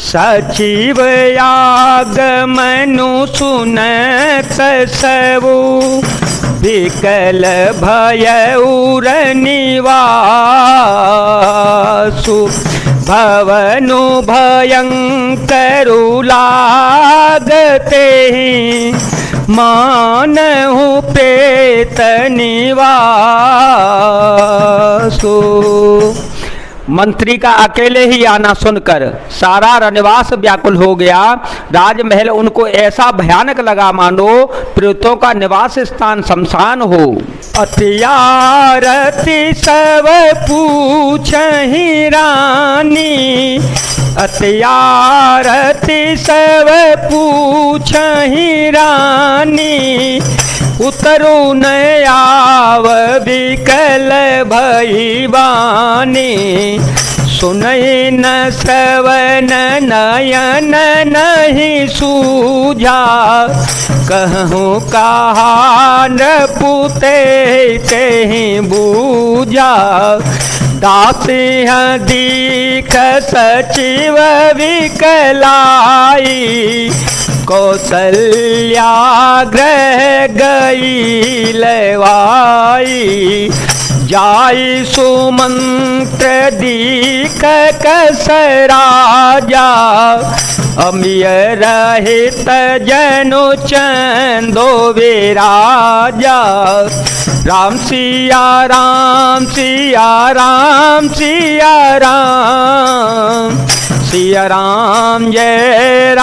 सचिव आगमनु सुनत सबु, विकल भयउर निवासु। भवनु भयंकरु लागते ही, मानहु प्रेत निवासु। मंत्री का अकेले ही आना सुनकर सारा रनिवास व्याकुल हो गया। राजमहल उनको ऐसा भयानक लगा मानो प्रेतों का निवास स्थान शमशान हो। अत्यारति सब पूछहि रानी, अत्यारति सब पूछहि रानी। उतरु न आव विकल भईवानी, सुनहि न श्रवण नयन नहीं सूझा। कहूँ कहा नृपुते तेहि बूझा। दासिह दीख सचिव विकलाई, कौसल्या ग्रह गई लवाई। जाई सुमंत्र दीख कस राजा, अमिय रहित जनु चंदो विराजा। राम सिया राम सिया राम सिया राम, सिया राम जय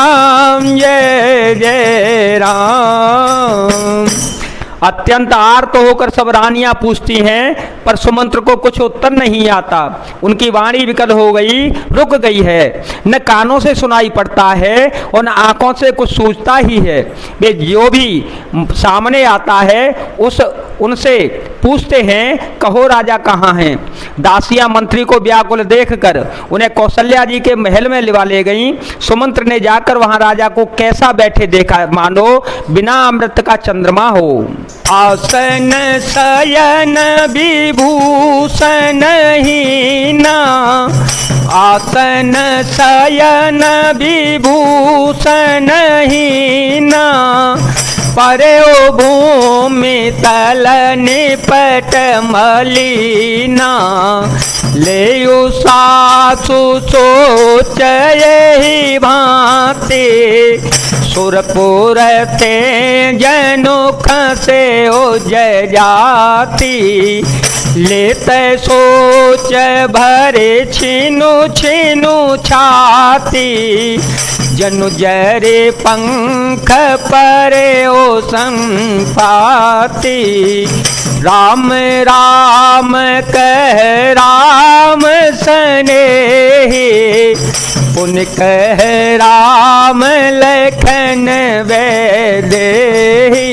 जय राम। अत्यंत आर्त होकर सब रानियां पूछती हैं, पर सुमंत्र को कुछ उत्तर नहीं आता। उनकी वाणी विकल हो गई, रुक गई है। न कानों से सुनाई पड़ता है और न आंखों से कुछ सूझता ही है। वे जो भी सामने आता है उनसे पूछते हैं, कहो राजा कहाँ हैं। दासियां मंत्री को व्याकुल देखकर उन्हें कौशल्या जी के महल में लिवा ले गईं। सुमंत्र ने जाकर वहां राजा को कैसा बैठे देखा, मानो बिना अमृत का चंद्रमा हो। आसन शयन विभूषण हीना, आसन शयन विभूषण हीना। परे ओ भूमि तल निपट मलिना, लेयु सासु सोच यही भांति। सुरपुर ते जनु खसे ओ जय जाति, लेते सोच भरे छिनु छिनु छाती। जनु जरे पंख परे ओ संपाति, राम राम कह राम सनेही। पुन कह राम लखन वैदेही।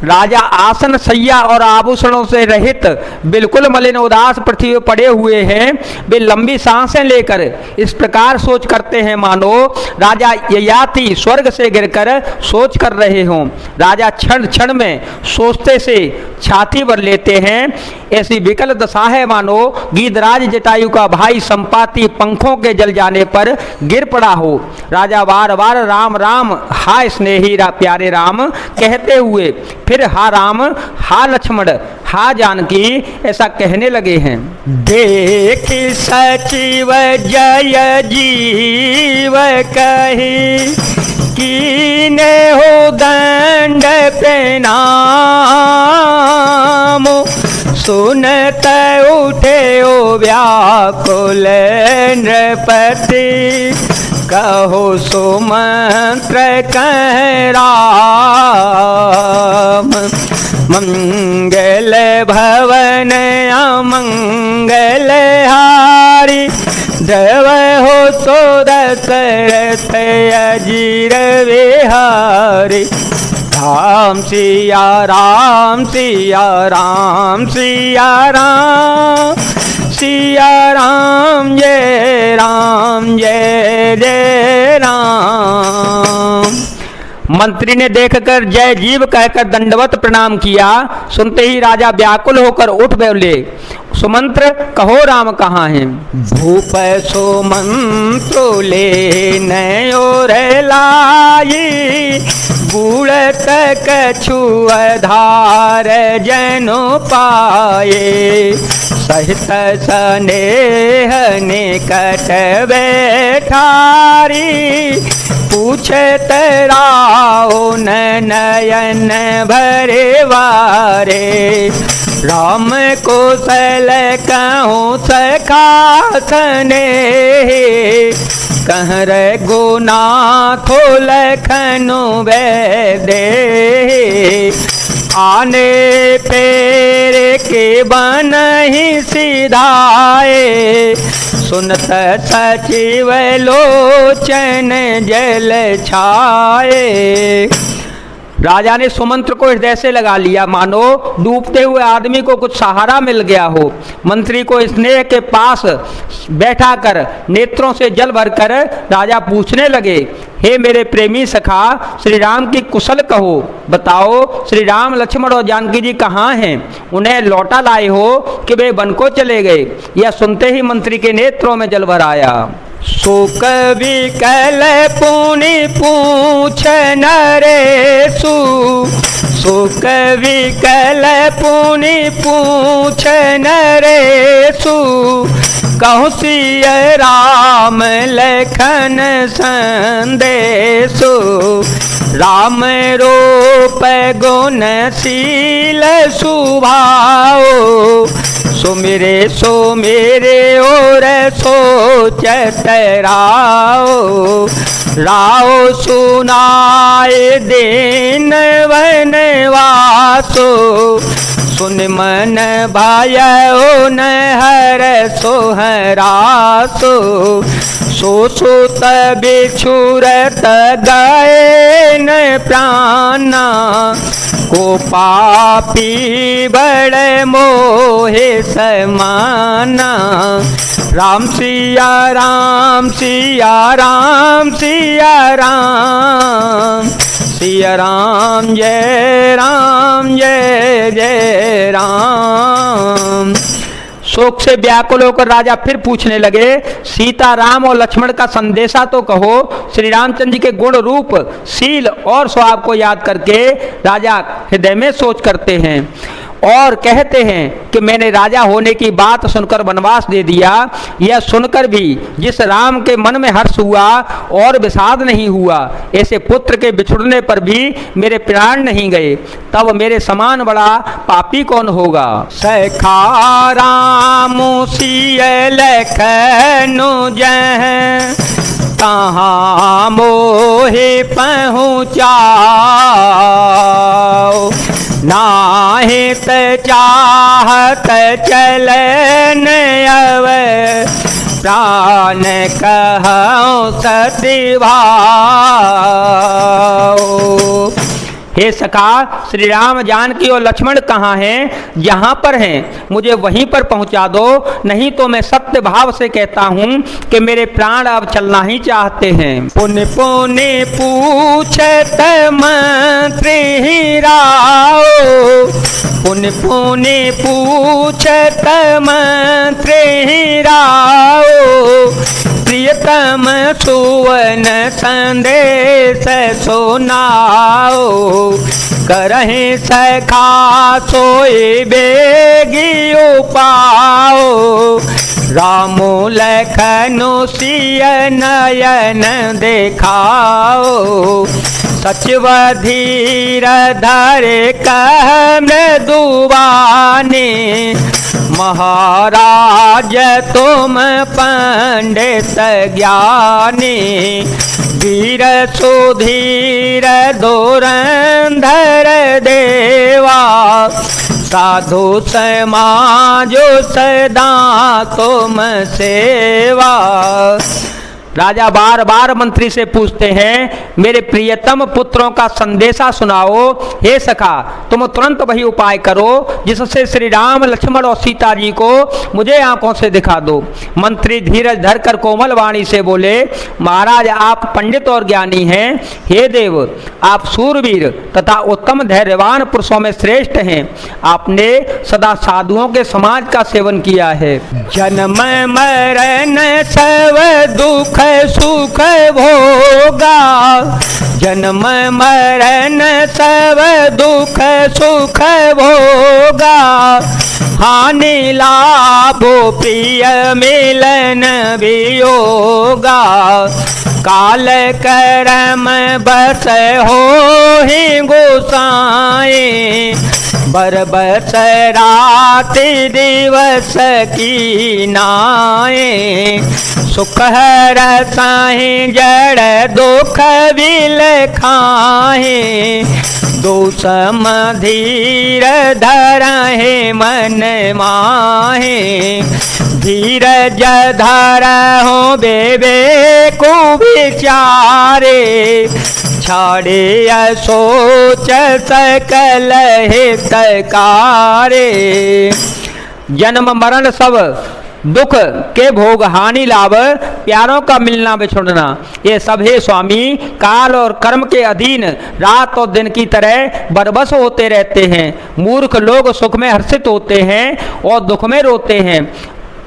राजा आसन सैया और आभूषणों से रहित बिल्कुल मलिन उदास पृथ्वी पर पड़े हुए हैं। वे लंबी सांसें लेकर इस प्रकार सोच करते हैं मानो राजा ययाति स्वर्ग से गिरकर सोच कर रहे हों। राजा क्षण क्षण में सोचते से छाती भर लेते हैं। ऐसी विकल दशा है मानो गीधराज जटायु का भाई संपाति पंखों के जल जाने पर गिर पड़ा हो। राजा बार बार राम राम हाय स्नेही प्यारे राम कहते हुए फिर हा राम हा लक्ष्मण हा जानकी ऐसा कहने लगे हैं। देख सचिव जय जीव कही, कीने हो दंड प्रणाम। सुनत उठे ओ व्याकुल नृपति, कहो सुमंत्र कह राम। मंगल भवन अमंगल हारी, देव हो सो दशरथ अजीर विहारी। राम सिया राम सिया राम सिया राम, सिया राम जय जय राम। मंत्री ने देखकर जय जीव कहकर दंडवत प्रणाम किया। सुनते ही राजा व्याकुल होकर उठ बोले, सुमंत्र कहो राम कहाँ हैं। भूप सुमंत्रो ले नयोर लाई, बूढ़त कछुआधार जनो पाए। सहित स्नेह निकट बैठारी, पूछत राहो नयन भरे वारे। राम कौशल कहूँ सखा स्नेह, कहर गुना खोल खनु दे। आने पेरे के बन ही सिधाए, सुनत सचिव लोचन जल छाए। राजा ने सुमंत्र को हृदय से लगा लिया, मानो डूबते हुए आदमी को कुछ सहारा मिल गया हो। मंत्री को स्नेह के पास बैठाकर नेत्रों से जल भरकर राजा पूछने लगे, हे मेरे प्रेमी सखा, श्री राम की कुशल कहो। बताओ श्री राम लक्ष्मण और जानकी जी कहाँ हैं? उन्हें लौटा लाए हो कि वे वन को चले गए? यह सुनते ही मंत्री के नेत्रों में जल भर आया। शोक विकल पुनि पूछ नरेशु, शोक विकल पुनि पूछ नरेशु। कहूँ सिय राम लखन संदेशु, राम रूप गुणशील सुभाओ। सुमिरे और सोचत राओ, राओ सुनाए दीन वनवासो। सुन मन भायो न हर सोहरासो, सो सुत बिछुरत गए न प्राणा। को पापी बड़े मोहे समाना, राम सिया राम सिया राम सिया राम, सिया राम जय जय राम। शोक से व्याकुल होकर राजा फिर पूछने लगे, सीता राम और लक्ष्मण का संदेशा तो कहो। श्री रामचंद्र जी के गुण रूप शील और स्वभाव को याद करके राजा हृदय में सोच करते हैं और कहते हैं कि मैंने राजा होने की बात सुनकर वनवास दे दिया। यह सुनकर भी जिस राम के मन में हर्ष हुआ और विषाद नहीं हुआ, ऐसे पुत्र के बिछुड़ने पर भी मेरे प्राण नहीं गए, तब मेरे समान बड़ा पापी कौन होगा। सखा राम सिय लखनु जह, तहाँ मोहे पहुँचाओ। नाहित चाहत चलन अव, प्राण कहूँ सती भाओ। हे सखा, श्री राम जानकी और लक्ष्मण कहाँ हैं? जहाँ पर हैं मुझे वहीं पर पहुँचा दो, नहीं तो मैं सत्य भाव से कहता हूँ कि मेरे प्राण अब चलना ही चाहते हैं। पुण्य पुण्य पूछत मंत्री राओ, पुण्य पुण्य पूछत मंत्री राओ। प्रियतम सुवन संदेश सुनाओ, करहि सखा सोई बेगी उपाओ। रामो लखनु सिय नयन देखाओ, सचिव धीर धरे कह मृदुवानी। महाराज तुम पंडित ज्ञानी, वीर सुधीर धुरंधर देवा। साधु समाज सदा तुम सेवा, राजा बार बार मंत्री से पूछते हैं, मेरे प्रियतम पुत्रों का संदेशा सुनाओ। हे सखा, तुम तुरंत वही उपाय करो जिससे श्री राम, लक्ष्मण और सीता जी को मुझे आंखों से दिखा दो। मंत्री धीरज धरकर कोमल वाणी से बोले, महाराज आप पंडित और ज्ञानी हैं। हे देव, आप सूरवीर तथा उत्तम धैर्यवान पुरुषों में श्रेष्ठ हैं। आपने सदा साधुओं के समाज का सेवन किया है। जन्म मरण सब दुख सुख भोगा, जन्म मरण सब दुख सुख भोगा, हानि लाभो प्रिय मिलन वियोगा, काल करम बस हो ही गोसाए, बरबस राति दिवस की नाए, सुख हर साहि जड़ दुख बिल खाए, दोसम धीर धरहि मन माहे, धीरज धरहु विवेकु विचारे, छाड़े सोच सकल हितकारे। जन्म मरण सब दुख के भोग, हानि लाभ, प्यारों का मिलना बिछुड़ना, ये सब हे स्वामी काल और कर्म के अधीन रात और दिन की तरह बरबस होते रहते हैं। मूर्ख लोग सुख में हर्षित होते हैं और दुख में रोते हैं,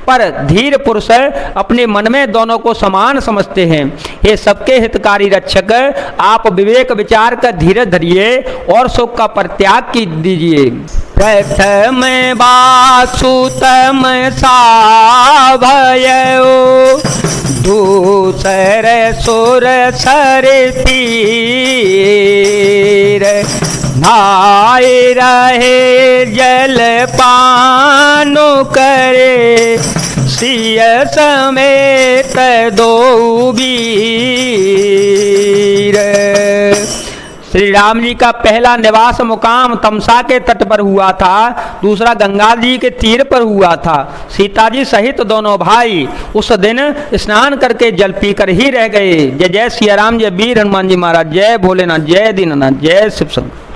पर धीर पुरुष अपने मन में दोनों को समान समझते हैं। ये सबके हितकारी रक्षक, आप विवेक विचार कर धीरज धरिए और सुख का परित्याग की दीजिए। प्रथम वासुतम साभयो, दूसर सुर सर तीर, भाई रहे जल पानु करे, सिय समेत दो वीर। श्री राम जी का पहला निवास मुकाम तमसा के तट पर हुआ था, दूसरा गंगा जी के तीर पर हुआ था। सीता जी सहित दोनों भाई उस दिन स्नान करके जल पीकर ही रह गए। जय जय सिया राम, जय वीर हनुमान जी महाराज, जय भोलेनाथ, जय दीननाथ, जय शिव शंकर।